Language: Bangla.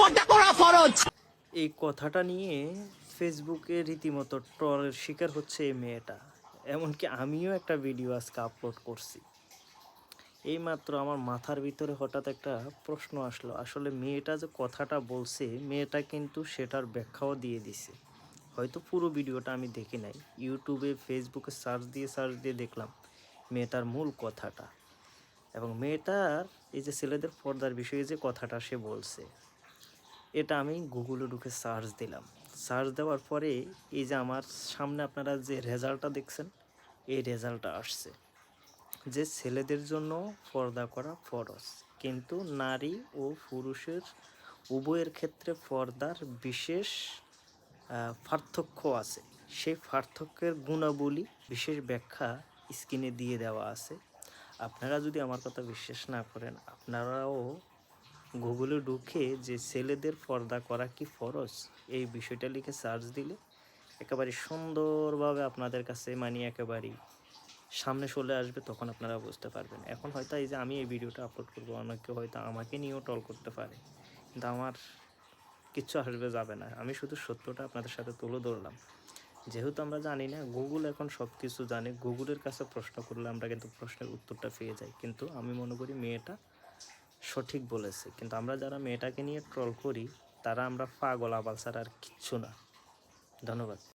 পর্দা করা ফরজ। এই কথাটা নিয়ে ফেসবুকে রীতিমতো ট্রলের শিকার হচ্ছে এই মেয়েটা। এমনকি আমিও একটা ভিডিও আজকে আপলোড করছি। এইমাত্র আমার মাথার ভিতরে হঠাৎ একটা প্রশ্ন আসলো, আসলে মেয়েটা যে কথাটা বলছে, মেয়েটা কিন্তু সেটার ব্যাখ্যাও দিয়ে দিছে। হয়তো পুরো ভিডিওটা আমি দেখি নাই, ইউটিউবে ফেসবুকে সার্চ দিয়ে দেখলাম মেয়েটার মূল কথাটা। এবং মেয়েটার এই যে ছেলেদের পর্দার বিষয়ে যে কথাটা সে বলছে, এটা আমি গুগলে ঢুকে সার্চ দিলাম। সার্চ দেওয়ার পরে এই যে আমার সামনে আপনারা যে রেজাল্টটা দেখছেন, এই রেজাল্টটা আসছে যে ছেলেদের জন্য পর্দা করা ফরজ, কিন্তু নারী ও পুরুষের উভয়ের ক্ষেত্রে পর্দার বিশেষ পার্থক্য আছে। সেই পার্থক্যের গুণাবলী বিশেষ ব্যাখ্যা স্ক্রিনে দিয়ে দেওয়া আছে। আপনারা যদি আমার কথা বিশ্বাস না করেন, আপনারাও গুগলে ঢুকে যে ছেলেদের পর্দা করা কি ফরজ, এই বিষয়টা লিখে সার্চ দিলে একেবারে সুন্দরভাবে আপনাদের কাছে একেবারেই সামনে চলে আসবে, তখন আপনারা বুঝতে পারবেন। এখন হয়তো এই যে আমি এই ভিডিওটা আপলোড করবো, অনেকে হয়তো আমাকে নিয়েও ট্রল করতে পারে, কিন্তু আমার কিচ্ছু আসবে যাবে না। আমি শুধু সত্যটা আপনাদের সাথে তুলে ধরলাম। যেহেতু আমরা জানি না, গুগল এখন সব কিছু জানে, গুগলের কাছে প্রশ্ন করলে আমরা কিন্তু প্রশ্নের উত্তরটা পেয়ে যাই। কিন্তু আমি মনে করি মেয়েটা সঠিক বলেছে, কিন্তু আমরা যারা মেয়েটাকে নিয়ে ট্রল করি তারা আমরা পাগল আবাল ছাড়া আর কিচ্ছু না। ধন্যবাদ।